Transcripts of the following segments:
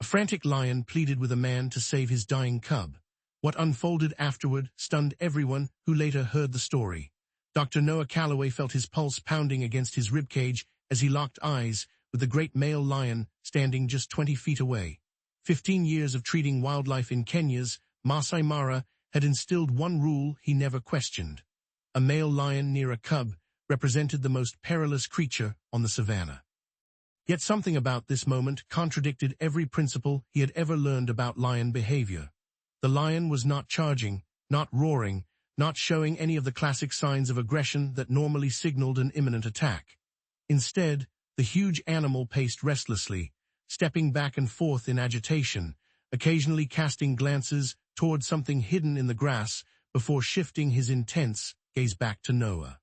A frantic lion pleaded with a man to save his dying cub. What unfolded afterward stunned everyone who later heard the story. Dr. Noah Callaway felt his pulse pounding against his ribcage as he locked eyes with the great male lion standing just 20 feet away. 15 years of treating wildlife in Kenya's Masai Mara had instilled one rule he never questioned. A male lion near a cub represented the most perilous creature on the savannah. Yet something about this moment contradicted every principle he had ever learned about lion behavior. The lion was not charging, not roaring, not showing any of the classic signs of aggression that normally signaled an imminent attack. Instead, the huge animal paced restlessly, stepping back and forth in agitation, occasionally casting glances toward something hidden in the grass before shifting his intense gaze back to Noah.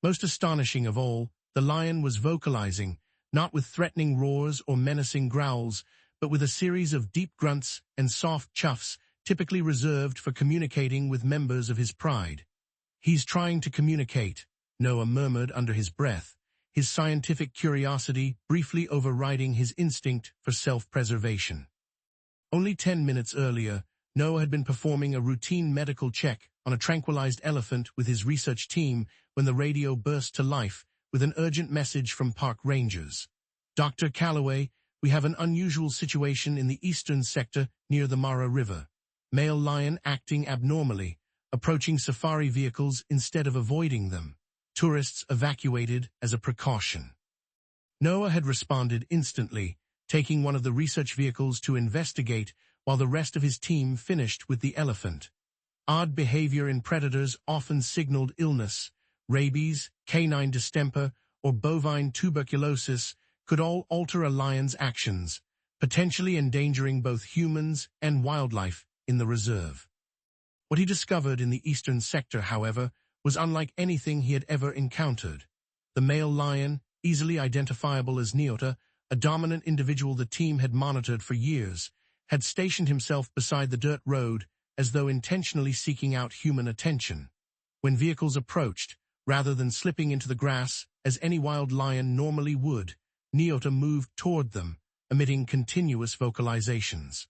Most astonishing of all, the lion was vocalizing, not with threatening roars or menacing growls, but with a series of deep grunts and soft chuffs typically reserved for communicating with members of his pride. "He's trying to communicate," Noah murmured under his breath, his scientific curiosity briefly overriding his instinct for self-preservation. Only 10 minutes earlier, Noah had been performing a routine medical check on a tranquilized elephant with his research team when the radio burst to life with an urgent message from park rangers. "Dr. Callaway, we have an unusual situation in the eastern sector near the Mara River. Male lion acting abnormally, approaching safari vehicles instead of avoiding them. Tourists evacuated as a precaution." Noah had responded instantly, taking one of the research vehicles to investigate while the rest of his team finished with the elephant. Odd behavior in predators often signaled illness. Rabies, canine distemper, or bovine tuberculosis could all alter a lion's actions, potentially endangering both humans and wildlife in the reserve. What he discovered in the eastern sector, however, was unlike anything he had ever encountered. The male lion, easily identifiable as Niota, a dominant individual the team had monitored for years, had stationed himself beside the dirt road as though intentionally seeking out human attention. When vehicles approached, rather than slipping into the grass as any wild lion normally would, Niota moved toward them, emitting continuous vocalizations.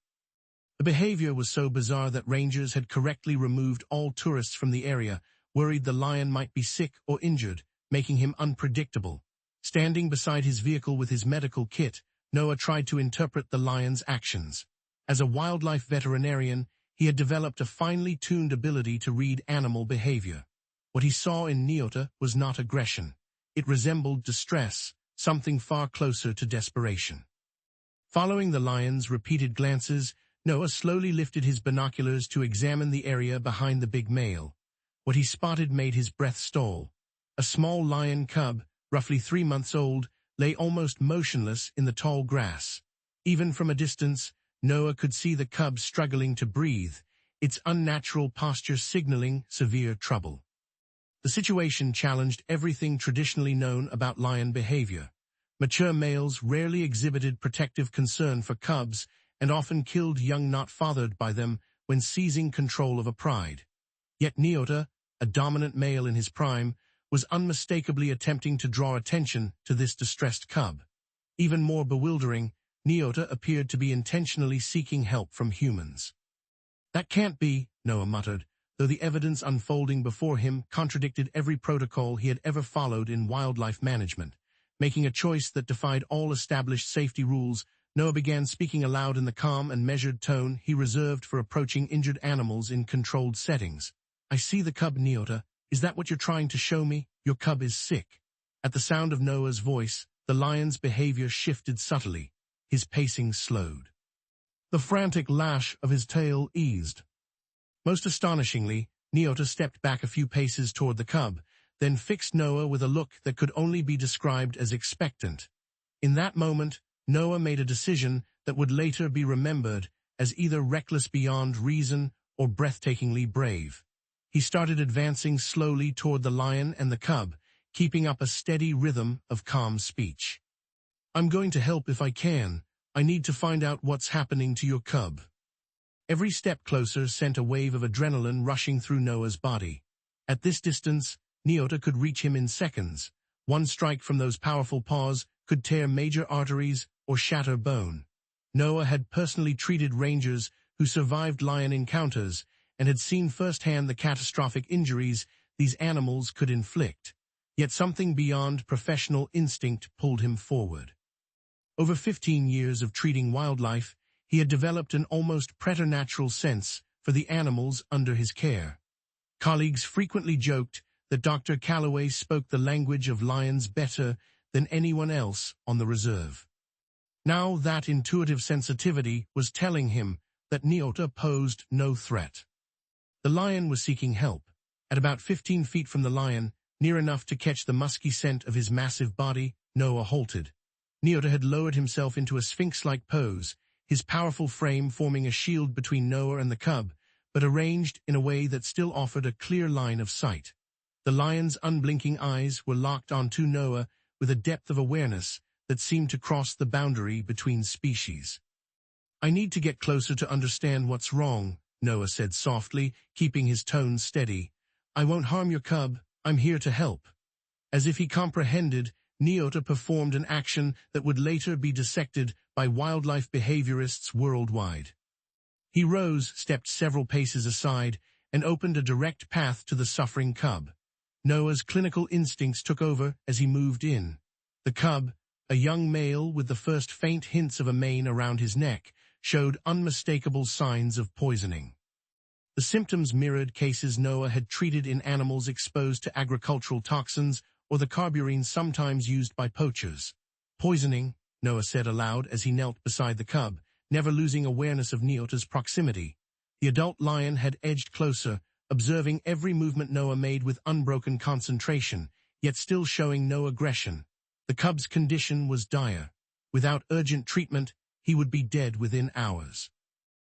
The behavior was so bizarre that rangers had correctly removed all tourists from the area, worried the lion might be sick or injured, making him unpredictable. Standing beside his vehicle with his medical kit, Noah tried to interpret the lion's actions. As a wildlife veterinarian, he had developed a finely tuned ability to read animal behavior. What he saw in Niota was not aggression. It resembled distress, something far closer to desperation. Following the lion's repeated glances, Noah slowly lifted his binoculars to examine the area behind the big male. What he spotted made his breath stall. A small lion cub, roughly 3 months old, lay almost motionless in the tall grass. Even from a distance, Noah could see the cub struggling to breathe, its unnatural posture signaling severe trouble. The situation challenged everything traditionally known about lion behavior. Mature males rarely exhibited protective concern for cubs and often killed young not fathered by them when seizing control of a pride. Yet Niota, a dominant male in his prime, was unmistakably attempting to draw attention to this distressed cub. Even more bewildering, Niota appeared to be intentionally seeking help from humans. "That can't be," Noah muttered, though the evidence unfolding before him contradicted every protocol he had ever followed in wildlife management. Making a choice that defied all established safety rules, Noah began speaking aloud in the calm and measured tone he reserved for approaching injured animals in controlled settings. "I see the cub, Niota. Is that what you're trying to show me? Your cub is sick." At the sound of Noah's voice, the lion's behavior shifted subtly. His pacing slowed. The frantic lash of his tail eased. Most astonishingly, Niota stepped back a few paces toward the cub, then fixed Noah with a look that could only be described as expectant. In that moment, Noah made a decision that would later be remembered as either reckless beyond reason or breathtakingly brave. He started advancing slowly toward the lion and the cub, keeping up a steady rhythm of calm speech. "I'm going to help if I can. I need to find out what's happening to your cub." Every step closer sent a wave of adrenaline rushing through Noah's body. At this distance, Niota could reach him in seconds. One strike from those powerful paws could tear major arteries or shatter bone. Noah had personally treated rangers who survived lion encounters and had seen firsthand the catastrophic injuries these animals could inflict. Yet something beyond professional instinct pulled him forward. Over 15 years of treating wildlife, he had developed an almost preternatural sense for the animals under his care. Colleagues frequently joked that Dr. Callaway spoke the language of lions better than anyone else on the reserve. Now that intuitive sensitivity was telling him that Nyota posed no threat. The lion was seeking help. At about 15 feet from the lion, near enough to catch the musky scent of his massive body, Noah halted. Nyota had lowered himself into a sphinx-like pose, his powerful frame forming a shield between Noah and the cub, but arranged in a way that still offered a clear line of sight. The lion's unblinking eyes were locked onto Noah with a depth of awareness that seemed to cross the boundary between species. "I need to get closer to understand what's wrong," Noah said softly, keeping his tone steady. "I won't harm your cub, I'm here to help." As if he comprehended, Nyota performed an action that would later be dissected by wildlife behaviorists worldwide. He rose, stepped several paces aside, and opened a direct path to the suffering cub. Noah's clinical instincts took over as he moved in. The cub, a young male with the first faint hints of a mane around his neck, showed unmistakable signs of poisoning. The symptoms mirrored cases Noah had treated in animals exposed to agricultural toxins or the carburine sometimes used by poachers. "Poisoning," Noah said aloud as he knelt beside the cub, never losing awareness of Nyota's proximity. The adult lion had edged closer, observing every movement Noah made with unbroken concentration, yet still showing no aggression. The cub's condition was dire. Without urgent treatment, he would be dead within hours.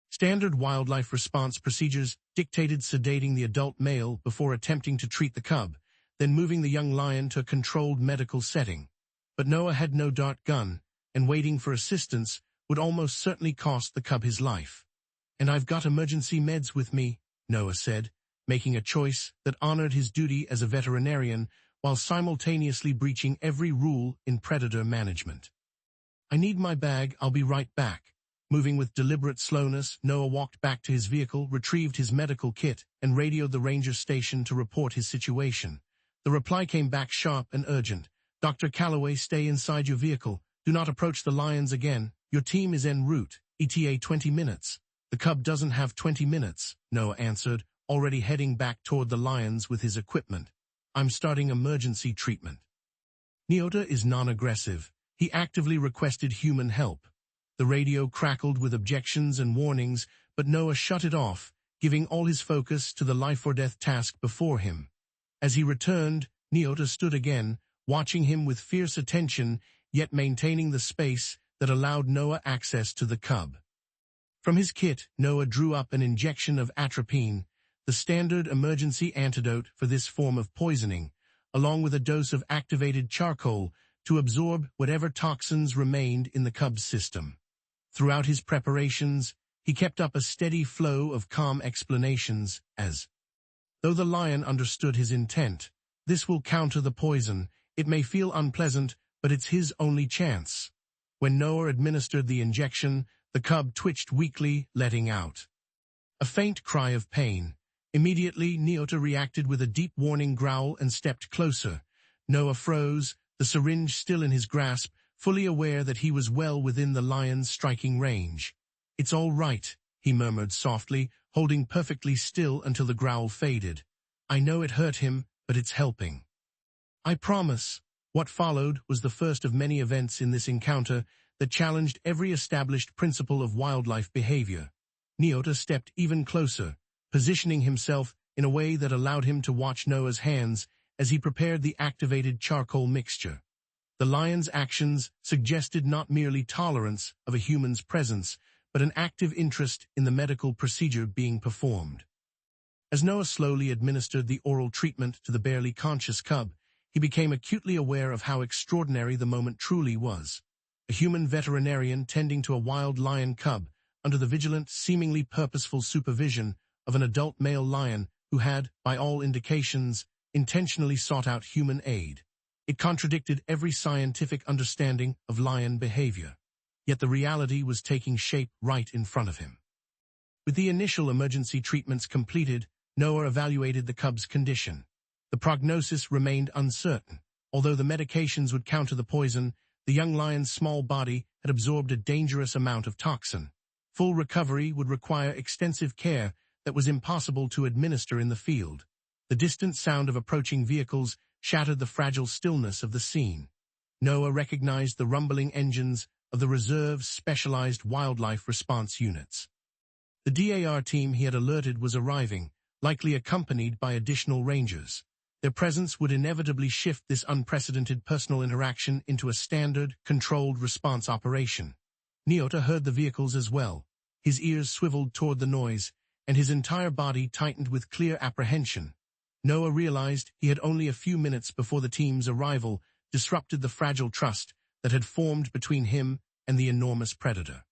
Standard wildlife response procedures dictated sedating the adult male before attempting to treat the cub, then moving the young lion to a controlled medical setting. But Noah had no dart gun, and waiting for assistance would almost certainly cost the cub his life. "And I've got emergency meds with me," Noah said, making a choice that honored his duty as a veterinarian while simultaneously breaching every rule in predator management. "I need my bag, I'll be right back." Moving with deliberate slowness, Noah walked back to his vehicle, retrieved his medical kit, and radioed the ranger station to report his situation. The reply came back sharp and urgent. "Dr. Callaway, stay inside your vehicle. Do not approach the lions again. Your team is en route. ETA 20 minutes. "The cub doesn't have 20 minutes, Noah answered, already heading back toward the lions with his equipment. "I'm starting emergency treatment." Nyota is non-aggressive. He actively requested human help. The radio crackled with objections and warnings, but Noah shut it off, giving all his focus to the life-or-death task before him. As he returned, Nyota stood again, watching him with fierce attention, yet maintaining the space that allowed Noah access to the cub. From his kit, Noah drew up an injection of atropine, the standard emergency antidote for this form of poisoning, along with a dose of activated charcoal to absorb whatever toxins remained in the cub's system. Throughout his preparations, he kept up a steady flow of calm explanations as, "Though the lion understood his intent, this will counter the poison. It may feel unpleasant, but it's his only chance." When Noah administered the injection, the cub twitched weakly, letting out a faint cry of pain. Immediately, Nyota reacted with a deep warning growl and stepped closer. Noah froze, the syringe still in his grasp, fully aware that he was well within the lion's striking range. "It's all right," he murmured softly, holding perfectly still until the growl faded. "I know it hurt him, but it's helping. I promise." What followed was the first of many events in this encounter that challenged every established principle of wildlife behavior. Nyota stepped even closer, positioning himself in a way that allowed him to watch Noah's hands as he prepared the activated charcoal mixture. The lion's actions suggested not merely tolerance of a human's presence, but an active interest in the medical procedure being performed. As Noah slowly administered the oral treatment to the barely conscious cub, he became acutely aware of how extraordinary the moment truly was. A human veterinarian tending to a wild lion cub under the vigilant, seemingly purposeful supervision of an adult male lion who had, by all indications, intentionally sought out human aid. It contradicted every scientific understanding of lion behavior. yet the reality was taking shape right in front of him. With the initial emergency treatments completed, Noah evaluated the cub's condition. The prognosis remained uncertain. Although the medications would counter the poison, the young lion's small body had absorbed a dangerous amount of toxin. Full recovery would require extensive care that was impossible to administer in the field. The distant sound of approaching vehicles shattered the fragile stillness of the scene. Noah recognized the rumbling engines of the reserve's specialized wildlife response units. The DAR team he had alerted was arriving, likely accompanied by additional rangers. Their presence would inevitably shift this unprecedented personal interaction into a standard, controlled response operation. Nyota heard the vehicles as well. His ears swiveled toward the noise, and his entire body tightened with clear apprehension. Noah realized he had only a few minutes before the team's arrival disrupted the fragile trust that had formed between him and the enormous predator.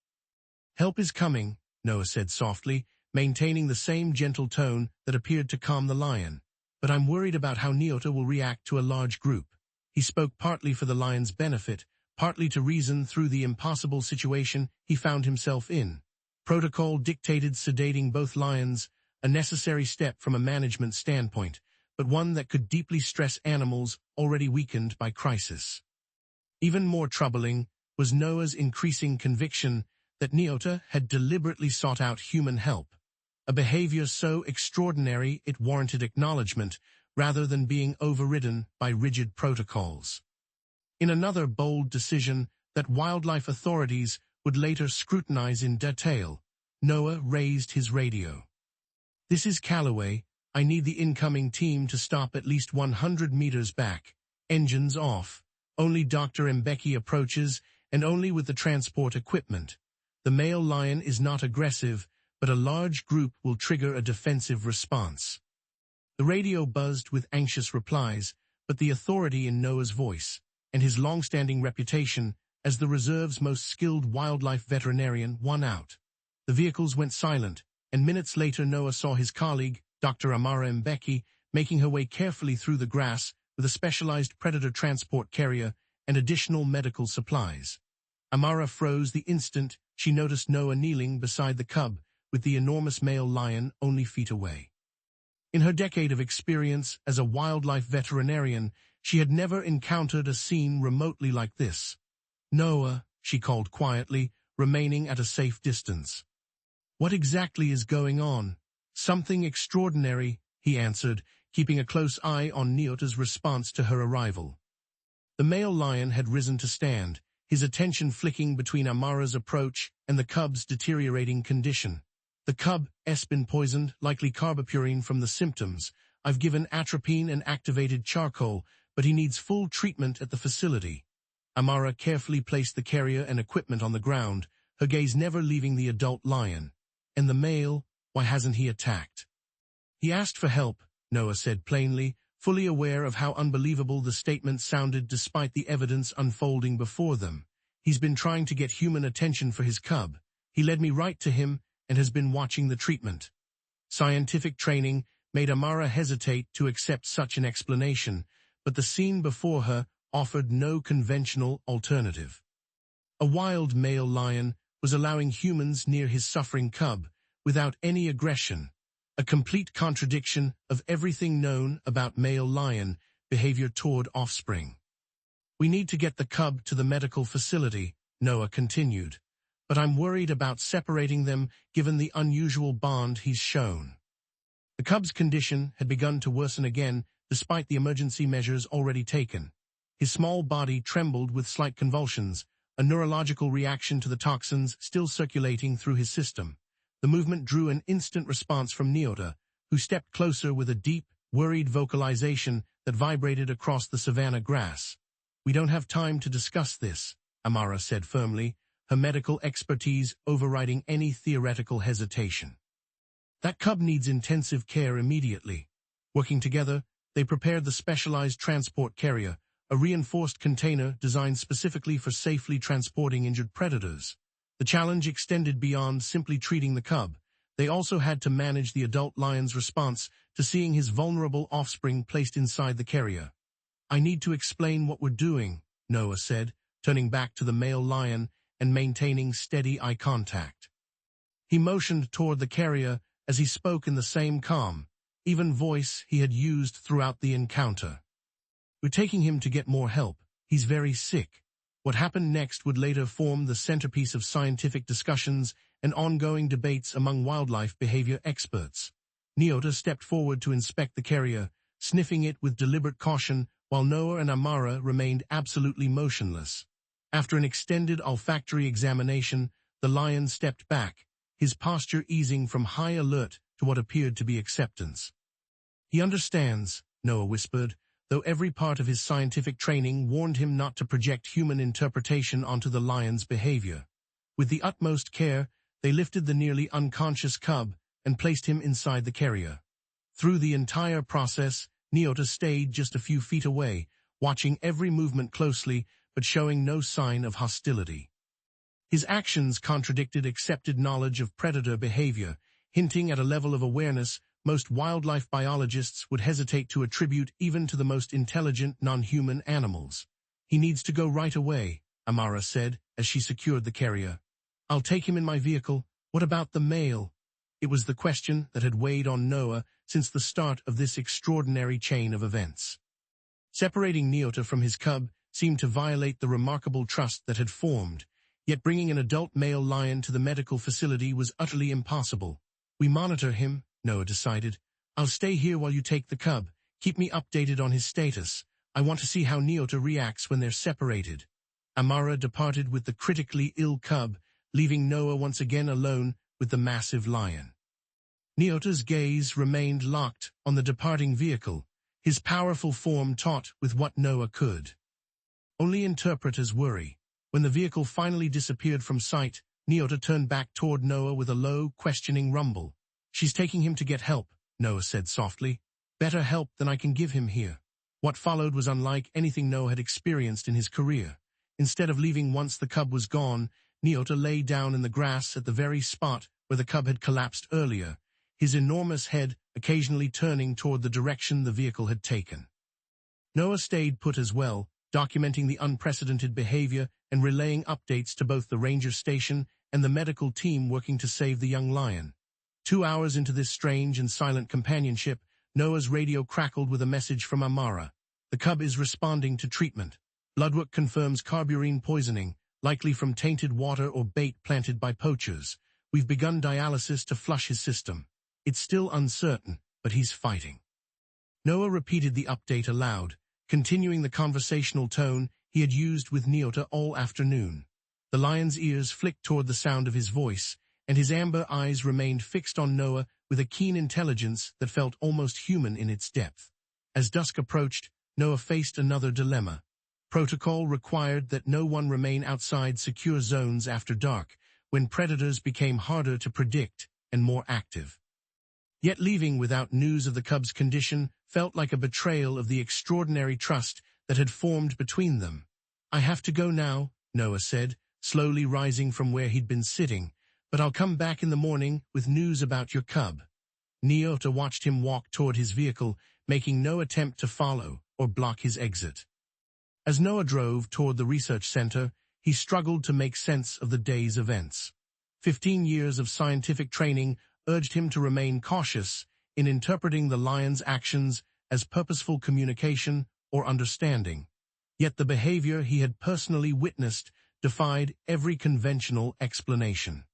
"Help is coming," Noah said softly, maintaining the same gentle tone that appeared to calm the lion. "But I'm worried about how Nyota will react to a large group." He spoke partly for the lion's benefit, partly to reason through the impossible situation he found himself in. Protocol dictated sedating both lions, a necessary step from a management standpoint, but one that could deeply stress animals already weakened by crisis. Even more troubling was Noah's increasing conviction that Nyota had deliberately sought out human help, a behavior so extraordinary it warranted acknowledgement rather than being overridden by rigid protocols. In another bold decision that wildlife authorities would later scrutinize in detail, Noah raised his radio. "This is Callaway. I need the incoming team to stop at least 100 meters back. Engines off. Only Dr. Mbeki approaches, and only with the transport equipment. The male lion is not aggressive, but a large group will trigger a defensive response." The radio buzzed with anxious replies, but the authority in Noah's voice, and his long-standing reputation as the reserve's most skilled wildlife veterinarian, won out. The vehicles went silent, and minutes later Noah saw his colleague, Dr. Amara Mbeki, making her way carefully through the grass with a specialized predator transport carrier and additional medical supplies. Amara froze the instant she noticed Noah kneeling beside the cub, with the enormous male lion only feet away. In her decade of experience as a wildlife veterinarian, she had never encountered a scene remotely like this. "Noah," she called quietly, remaining at a safe distance. "What exactly is going on?" "Something extraordinary," he answered, keeping a close eye on Nyota's response to her arrival. The male lion had risen to stand, his attention flicking between Amara's approach and the cub's deteriorating condition. "The cub has been poisoned, likely carbopurine from the symptoms. I've given atropine and activated charcoal, but he needs full treatment at the facility." Amara carefully placed the carrier and equipment on the ground, her gaze never leaving the adult lion. "And the male, why hasn't he attacked?" "He asked for help," Noah said plainly, fully aware of how unbelievable the statement sounded despite the evidence unfolding before them. "He's been trying to get human attention for his cub. He led me right to him and has been watching the treatment." Scientific training made Amara hesitate to accept such an explanation, but the scene before her offered no conventional alternative. A wild male lion was allowing humans near his suffering cub without any aggression, a complete contradiction of everything known about male lion behavior toward offspring. "We need to get the cub to the medical facility," Noah continued, "but I'm worried about separating them given the unusual bond he's shown." The cub's condition had begun to worsen again despite the emergency measures already taken. His small body trembled with slight convulsions, a neurological reaction to the toxins still circulating through his system. The movement drew an instant response from Nyota, who stepped closer with a deep, worried vocalization that vibrated across the savanna grass. "We don't have time to discuss this," Amara said firmly, her medical expertise overriding any theoretical hesitation. "That cub needs intensive care immediately." Working together, they prepared the specialized transport carrier, a reinforced container designed specifically for safely transporting injured predators. The challenge extended beyond simply treating the cub. They also had to manage the adult lion's response to seeing his vulnerable offspring placed inside the carrier. "I need to explain what we're doing," Noah said, turning back to the male lion and maintaining steady eye contact. He motioned toward the carrier as he spoke in the same calm, even voice he had used throughout the encounter. "We're taking him to get more help. He's very sick." What happened next would later form the centerpiece of scientific discussions and ongoing debates among wildlife behavior experts. Nyota stepped forward to inspect the carrier, sniffing it with deliberate caution, while Noah and Amara remained absolutely motionless. After an extended olfactory examination, the lion stepped back, his posture easing from high alert to what appeared to be acceptance. "He understands," Noah whispered, though every part of his scientific training warned him not to project human interpretation onto the lion's behavior. With the utmost care, they lifted the nearly unconscious cub and placed him inside the carrier. Through the entire process, Nyota stayed just a few feet away, watching every movement closely but showing no sign of hostility. His actions contradicted accepted knowledge of predator behavior, hinting at a level of awareness most wildlife biologists would hesitate to attribute even to the most intelligent non-human animals. "He needs to go right away," Amara said as she secured the carrier. "I'll take him in my vehicle. What about the male?" It was the question that had weighed on Noah since the start of this extraordinary chain of events. Separating Nyota from his cub seemed to violate the remarkable trust that had formed, yet bringing an adult male lion to the medical facility was utterly impossible. "We monitor him," Noah decided. "I'll stay here while you take the cub. Keep me updated on his status. I want to see how Nyota reacts when they're separated." Amara departed with the critically ill cub, leaving Noah once again alone with the massive lion. Nyota's gaze remained locked on the departing vehicle, his powerful form taut with what Noah could only interpret as worry. When the vehicle finally disappeared from sight, Nyota turned back toward Noah with a low, questioning rumble. "She's taking him to get help," Noah said softly. "Better help than I can give him here." What followed was unlike anything Noah had experienced in his career. Instead of leaving once the cub was gone, Nyota lay down in the grass at the very spot where the cub had collapsed earlier, his enormous head occasionally turning toward the direction the vehicle had taken. Noah stayed put as well, documenting the unprecedented behavior and relaying updates to both the ranger station and the medical team working to save the young lion. 2 hours into this strange and silent companionship, Noah's radio crackled with a message from Amara. "The cub is responding to treatment. Bloodwork confirms carburine poisoning, likely from tainted water or bait planted by poachers. We've begun dialysis to flush his system. It's still uncertain, but he's fighting." Noah repeated the update aloud, continuing the conversational tone he had used with Nyota all afternoon. The lion's ears flicked toward the sound of his voice, and his amber eyes remained fixed on Noah with a keen intelligence that felt almost human in its depth. As dusk approached, Noah faced another dilemma. Protocol required that no one remain outside secure zones after dark, when predators became harder to predict and more active. Yet leaving without news of the cub's condition felt like a betrayal of the extraordinary trust that had formed between them. "I have to go now," Noah said, slowly rising from where he'd been sitting, "but I'll come back in the morning with news about your cub." Nyota watched him walk toward his vehicle, making no attempt to follow or block his exit. As Noah drove toward the research center, he struggled to make sense of the day's events. 15 years of scientific training urged him to remain cautious in interpreting the lion's actions as purposeful communication or understanding. Yet the behavior he had personally witnessed defied every conventional explanation.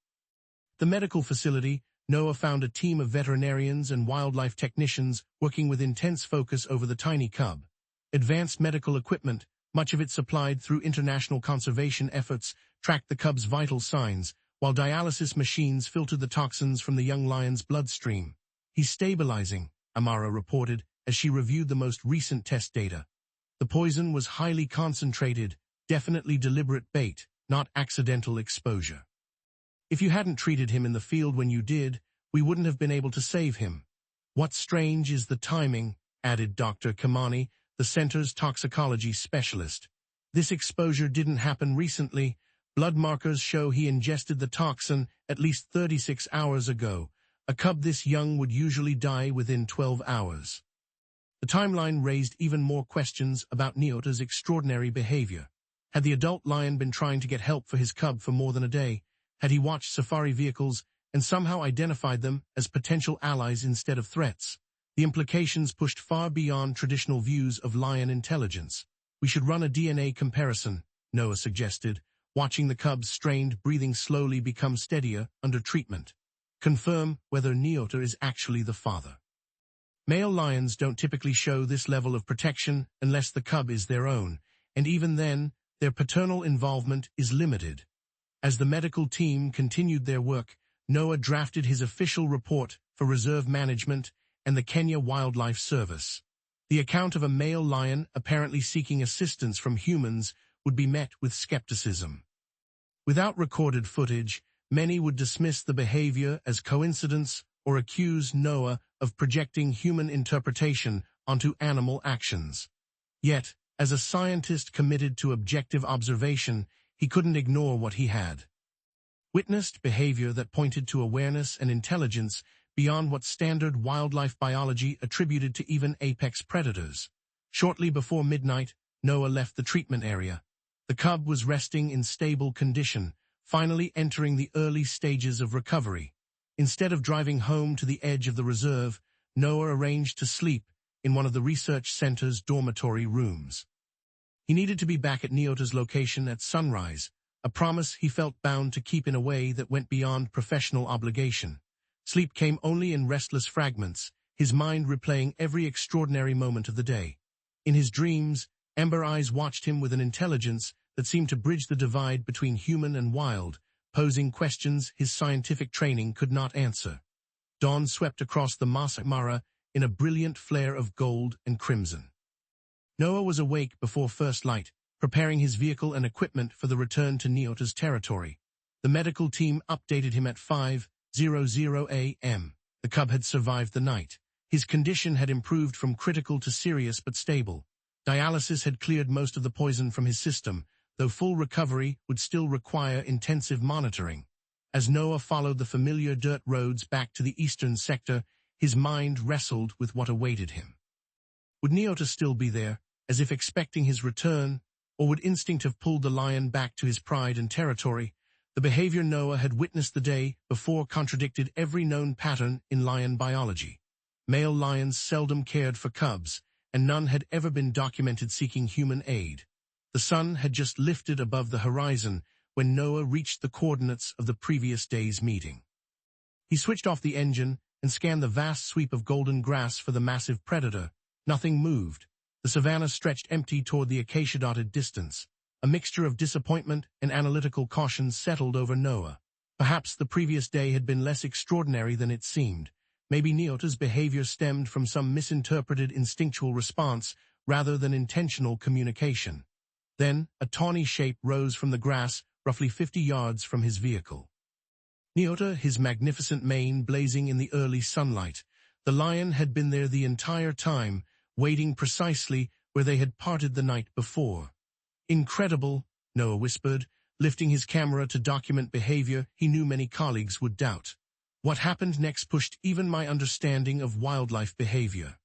The medical facility, Noah found a team of veterinarians and wildlife technicians working with intense focus over the tiny cub. Advanced medical equipment, much of it supplied through international conservation efforts, tracked the cub's vital signs, while dialysis machines filtered the toxins from the young lion's bloodstream. "He's stabilizing," Amara reported as she reviewed the most recent test data. The poison was highly concentrated, definitely deliberate bait, not accidental exposure. "If you hadn't treated him in the field when you did, we wouldn't have been able to save him." "What's strange is the timing," added Dr. Kamani, the center's toxicology specialist. "This exposure didn't happen recently. Blood markers show he ingested the toxin at least 36 hours ago. A cub this young would usually die within 12 hours. The timeline raised even more questions about Nyota's extraordinary behavior. Had the adult lion been trying to get help for his cub for more than a day? Had he watched safari vehicles and somehow identified them as potential allies instead of threats? The implications pushed far beyond traditional views of lion intelligence. We should run a DNA comparison, Noah suggested, watching the cub's strained breathing slowly become steadier under treatment. Confirm whether Nyota is actually the father. Male lions don't typically show this level of protection unless the cub is their own, and even then, their paternal involvement is limited. As the medical team continued their work, Noah drafted his official report for reserve management and the Kenya Wildlife Service. The account of a male lion apparently seeking assistance from humans would be met with skepticism. Without recorded footage, many would dismiss the behavior as coincidence or accuse Noah of projecting human interpretation onto animal actions. Yet, as a scientist committed to objective observation, he couldn't ignore what he had witnessed behavior that pointed to awareness and intelligence beyond what standard wildlife biology attributed to even apex predators. Shortly before midnight, Noah left the treatment area. The cub was resting in stable condition, finally entering the early stages of recovery. Instead of driving home to the edge of the reserve, Noah arranged to sleep in one of the research center's dormitory rooms. He needed to be back at Nyota's location at sunrise, a promise he felt bound to keep in a way that went beyond professional obligation. Sleep came only in restless fragments, his mind replaying every extraordinary moment of the day. In his dreams, Amber Eyes watched him with an intelligence that seemed to bridge the divide between human and wild, posing questions his scientific training could not answer. Dawn swept across the Masai Mara in a brilliant flare of gold and crimson. Noah was awake before first light, preparing his vehicle and equipment for the return to Nyota's territory. The medical team updated him at 5:00 a.m. The cub had survived the night. His condition had improved from critical to serious but stable. Dialysis had cleared most of the poison from his system, though full recovery would still require intensive monitoring. As Noah followed the familiar dirt roads back to the eastern sector, his mind wrestled with what awaited him. Would Nyota still be there, as if expecting his return, or would instinct have pulled the lion back to his pride and territory? The behavior Noah had witnessed the day before contradicted every known pattern in lion biology. Male lions seldom cared for cubs, and none had ever been documented seeking human aid. The sun had just lifted above the horizon when Noah reached the coordinates of the previous day's meeting. He switched off the engine and scanned the vast sweep of golden grass for the massive predator. Nothing moved. The savanna stretched empty toward the acacia-dotted distance. A mixture of disappointment and analytical caution settled over Noah. Perhaps the previous day had been less extraordinary than it seemed. Maybe Nyota's behavior stemmed from some misinterpreted instinctual response rather than intentional communication. Then, a tawny shape rose from the grass roughly 50 yards from his vehicle. Nyota, his magnificent mane blazing in the early sunlight. The lion had been there the entire time, waiting precisely where they had parted the night before. Incredible, Noah whispered, lifting his camera to document behavior he knew many colleagues would doubt. What happened next pushed even my understanding of wildlife behavior.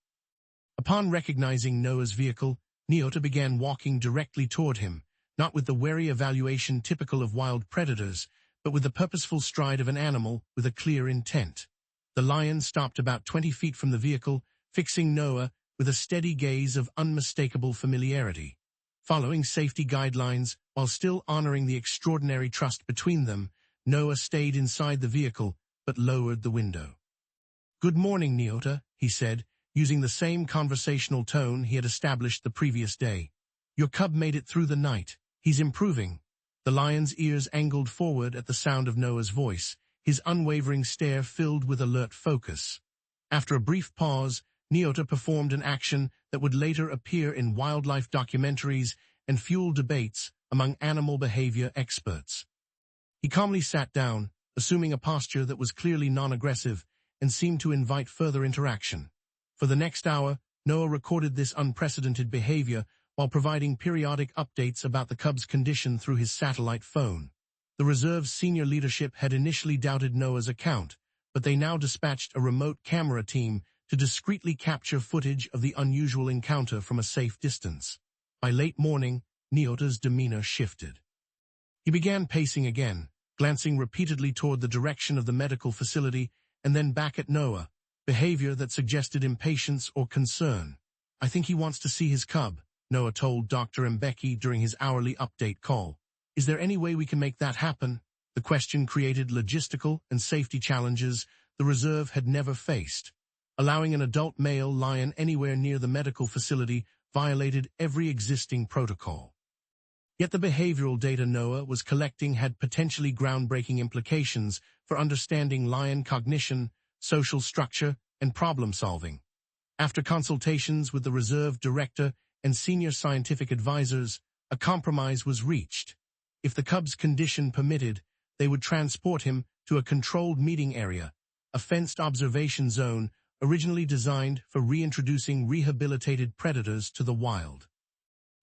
Upon recognizing Noah's vehicle, Nyota began walking directly toward him, not with the wary evaluation typical of wild predators, but with the purposeful stride of an animal with a clear intent. The lion stopped about 20 feet from the vehicle, fixing Noah with a steady gaze of unmistakable familiarity. Following safety guidelines while still honoring the extraordinary trust between them, Noah stayed inside the vehicle but lowered the window. "Good morning, Nyota," he said, using the same conversational tone he had established the previous day. "Your cub made it through the night. He's improving." The lion's ears angled forward at the sound of Noah's voice, his unwavering stare filled with alert focus. After a brief pause, Nyota performed an action that would later appear in wildlife documentaries and fuel debates among animal behavior experts. He calmly sat down, assuming a posture that was clearly non-aggressive and seemed to invite further interaction. For the next hour, Noah recorded this unprecedented behavior while providing periodic updates about the cub's condition through his satellite phone. The reserve's senior leadership had initially doubted Noah's account, but they now dispatched a remote camera team to discreetly capture footage of the unusual encounter from a safe distance. By late morning, Nyota's demeanor shifted. He began pacing again, glancing repeatedly toward the direction of the medical facility and then back at Noah, behavior that suggested impatience or concern. "I think he wants to see his cub," Noah told Dr. Mbeki during his hourly update call. "Is there any way we can make that happen?" The question created logistical and safety challenges the reserve had never faced. Allowing an adult male lion anywhere near the medical facility violated every existing protocol. Yet the behavioral data Noah was collecting had potentially groundbreaking implications for understanding lion cognition, social structure, and problem-solving. After consultations with the reserve director and senior scientific advisors, a compromise was reached. If the cub's condition permitted, they would transport him to a controlled meeting area, a fenced observation zone originally designed for reintroducing rehabilitated predators to the wild.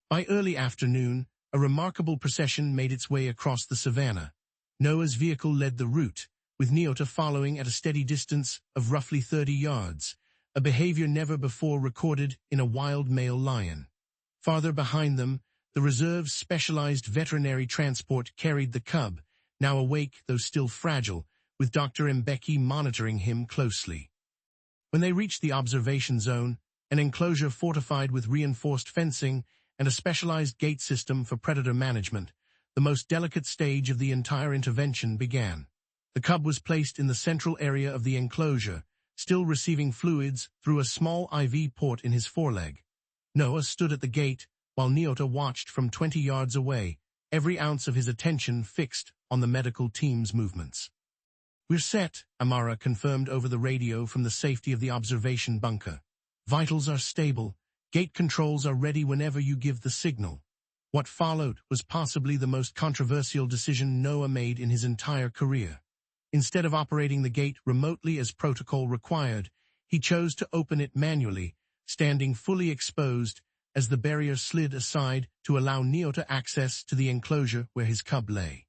By early afternoon, a remarkable procession made its way across the savanna. Noah's vehicle led the route, with Nyota following at a steady distance of roughly 30 yards, a behavior never before recorded in a wild male lion. Farther behind them, the reserve's specialized veterinary transport carried the cub, now awake though still fragile, with Dr. Mbeki monitoring him closely. When they reached the observation zone, an enclosure fortified with reinforced fencing and a specialized gate system for predator management, the most delicate stage of the entire intervention began. The cub was placed in the central area of the enclosure, still receiving fluids through a small IV port in his foreleg. Noah stood at the gate, while Nyota watched from 20 yards away, every ounce of his attention fixed on the medical team's movements. "We're set," Amara confirmed over the radio from the safety of the observation bunker. "Vitals are stable. Gate controls are ready whenever you give the signal." What followed was possibly the most controversial decision Noah made in his entire career. Instead of operating the gate remotely as protocol required, he chose to open it manually, standing fully exposed as the barrier slid aside to allow Nyota access to the enclosure where his cub lay.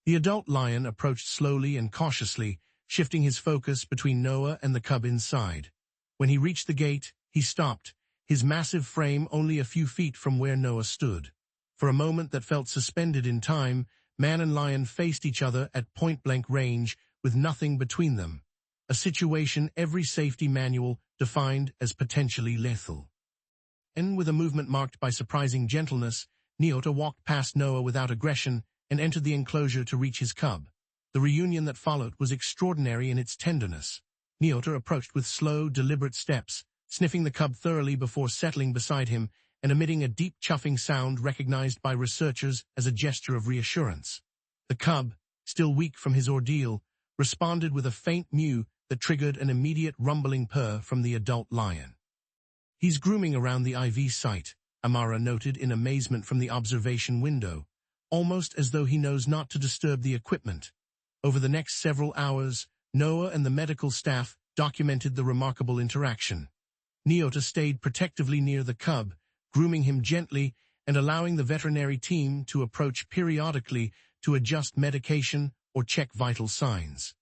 The adult lion approached slowly and cautiously, shifting his focus between Noah and the cub inside. When he reached the gate, he stopped, his massive frame only a few feet from where Noah stood. For a moment that felt suspended in time, man and lion faced each other at point-blank range with nothing between them, a situation every safety manual defined as potentially lethal. And with a movement marked by surprising gentleness, Nyota walked past Noah without aggression and entered the enclosure to reach his cub. The reunion that followed was extraordinary in its tenderness. Nyota approached with slow, deliberate steps, sniffing the cub thoroughly before settling beside him and emitting a deep chuffing sound recognized by researchers as a gesture of reassurance. The cub, still weak from his ordeal, responded with a faint mew that triggered an immediate rumbling purr from the adult lion. "He's grooming around the IV site," Amara noted in amazement from the observation window, almost as though he knows not to disturb the equipment. Over the next several hours, Noah and the medical staff documented the remarkable interaction. Nyota stayed protectively near the cub, grooming him gently and allowing the veterinary team to approach periodically to adjust medication or check vital signs.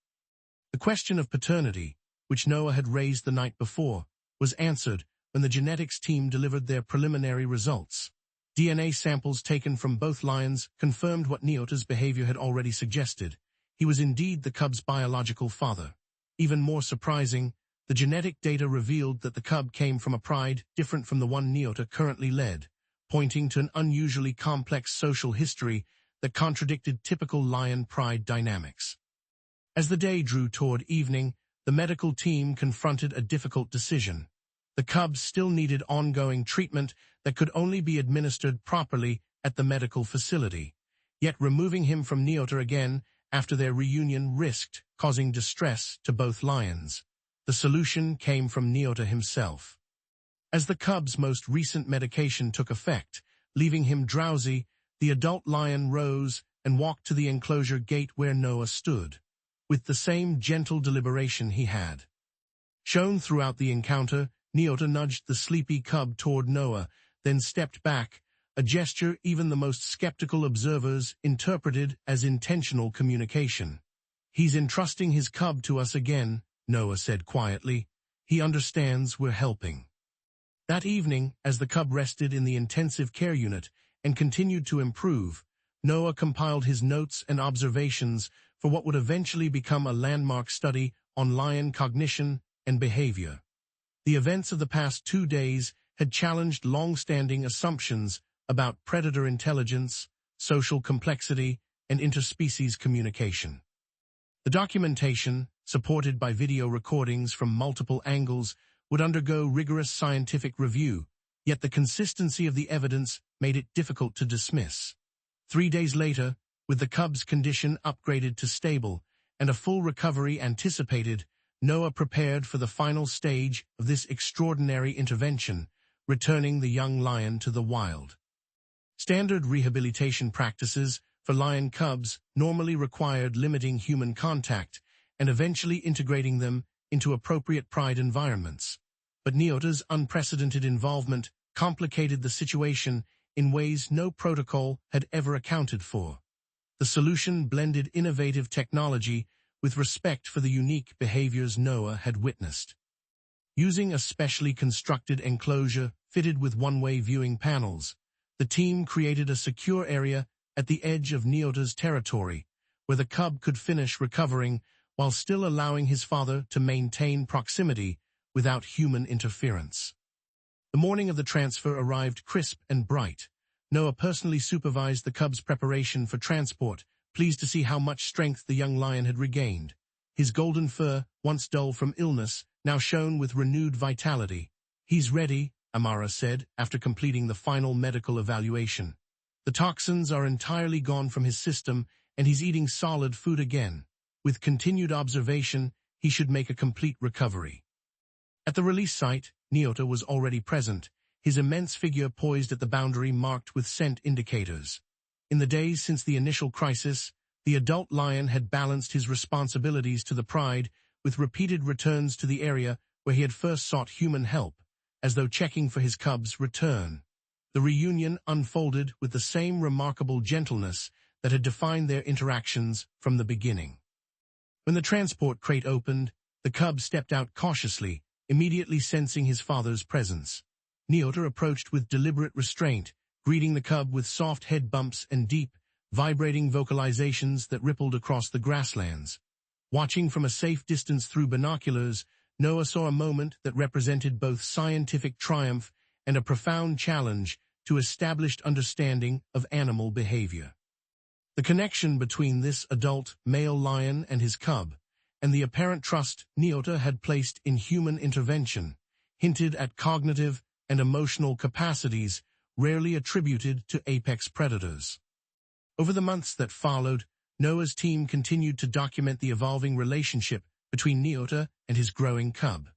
The question of paternity, which Noah had raised the night before, was answered when the genetics team delivered their preliminary results. DNA samples taken from both lions confirmed what Nyota's behavior had already suggested. He was indeed the cub's biological father. Even more surprising, the genetic data revealed that the cub came from a pride different from the one Nyota currently led, pointing to an unusually complex social history that contradicted typical lion pride dynamics. As the day drew toward evening, the medical team confronted a difficult decision. The cub still needed ongoing treatment that could only be administered properly at the medical facility, yet removing him from Nyota again after their reunion risked causing distress to both lions. The solution came from Nyota himself. As the cub's most recent medication took effect, leaving him drowsy, the adult lion rose and walked to the enclosure gate where Noah stood, with the same gentle deliberation he had shown throughout the encounter. Nyota nudged the sleepy cub toward Noah, then stepped back, a gesture even the most skeptical observers interpreted as intentional communication. "He's entrusting his cub to us again," Noah said quietly. "He understands we're helping." That evening, as the cub rested in the intensive care unit, and continued to improve, Noah compiled his notes and observations for what would eventually become a landmark study on lion cognition and behavior. The events of the past 2 days had challenged long-standing assumptions about predator intelligence, social complexity, and interspecies communication. The documentation, supported by video recordings from multiple angles, would undergo rigorous scientific review, yet the consistency of the evidence made it difficult to dismiss. 3 days later, with the cub's condition upgraded to stable and a full recovery anticipated, Noah prepared for the final stage of this extraordinary intervention, returning the young lion to the wild. Standard rehabilitation practices for lion cubs normally required limiting human contact and eventually integrating them into appropriate pride environments. But Neota's unprecedented involvement complicated the situation in ways no protocol had ever accounted for. The solution blended innovative technology with respect for the unique behaviors Noah had witnessed. Using a specially constructed enclosure fitted with one-way viewing panels, the team created a secure area at the edge of Neota's territory, where the cub could finish recovering while still allowing his father to maintain proximity without human interference. The morning of the transfer arrived crisp and bright. Noah personally supervised the cub's preparation for transport, pleased to see how much strength the young lion had regained. His golden fur, once dull from illness, now shone with renewed vitality. "He's ready," Amara said, after completing the final medical evaluation. "The toxins are entirely gone from his system, and he's eating solid food again. With continued observation, he should make a complete recovery." At the release site, Neota was already present, his immense figure poised at the boundary marked with scent indicators. In the days since the initial crisis, the adult lion had balanced his responsibilities to the pride with repeated returns to the area where he had first sought human help, as though checking for his cub's return. The reunion unfolded with the same remarkable gentleness that had defined their interactions from the beginning. When the transport crate opened, the cub stepped out cautiously, immediately sensing his father's presence. Neota approached with deliberate restraint, greeting the cub with soft head bumps and deep, vibrating vocalizations that rippled across the grasslands. Watching from a safe distance through binoculars, Noah saw a moment that represented both scientific triumph and a profound challenge to established understanding of animal behavior. The connection between this adult male lion and his cub, and the apparent trust Neota had placed in human intervention, hinted at cognitive and emotional capacities rarely attributed to apex predators. Over the months that followed, Noah's team continued to document the evolving relationship between Neota and his growing cub.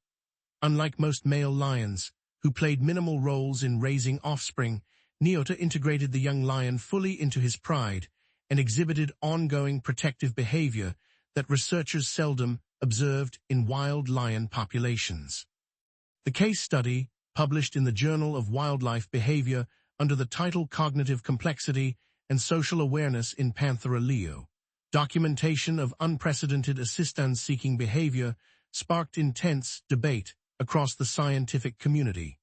Unlike most male lions, who played minimal roles in raising offspring, Neota integrated the young lion fully into his pride and exhibited ongoing protective behavior that researchers seldom observed in wild lion populations. The case study, published in the Journal of Wildlife Behavior under the title Cognitive Complexity and Social Awareness in Panthera leo, documentation of unprecedented assistance-seeking behavior, sparked intense debate across the scientific community.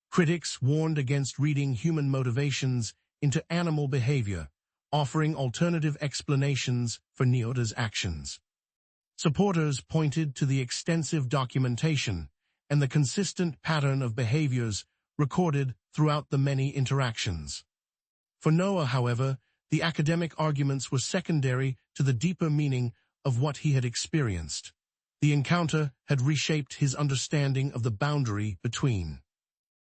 Critics warned against reading human motivations into animal behavior, offering alternative explanations for Neota's actions. Supporters pointed to the extensive documentation and the consistent pattern of behaviors recorded throughout the many interactions. For Noah, however, the academic arguments were secondary to the deeper meaning of what he had experienced. The encounter had reshaped his understanding of the boundary between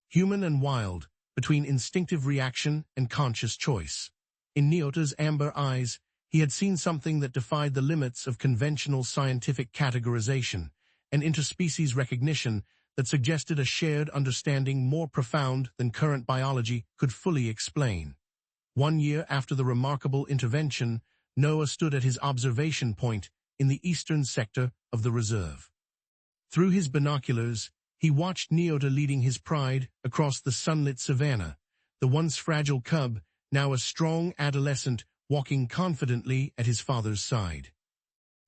human and wild, between instinctive reaction and conscious choice. In Neota's amber eyes, he had seen something that defied the limits of conventional scientific categorization, an interspecies recognition that suggested a shared understanding more profound than current biology could fully explain. 1 year after the remarkable intervention, Noah stood at his observation point in the eastern sector of the reserve. Through his binoculars, he watched Neota leading his pride across the sunlit savanna, the once fragile cub, now a strong adolescent walking confidently at his father's side.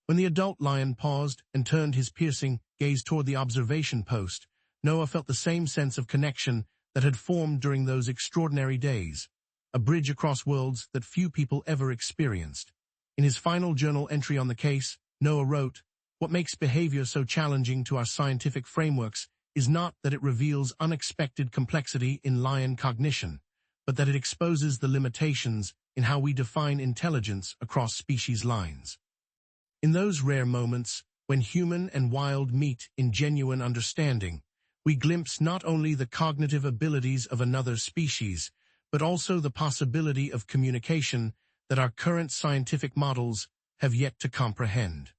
When the adult lion paused and turned his piercing gaze toward the observation post, Noah felt the same sense of connection that had formed during those extraordinary days. a bridge across worlds that few people ever experienced. In his final journal entry on the case, Noah wrote, "What makes behavior so challenging to our scientific frameworks is not that it reveals unexpected complexity in lion cognition, but that it exposes the limitations in how we define intelligence across species lines. In those rare moments, when human and wild meet in genuine understanding, we glimpse not only the cognitive abilities of another species, but also the possibility of communication that our current scientific models have yet to comprehend."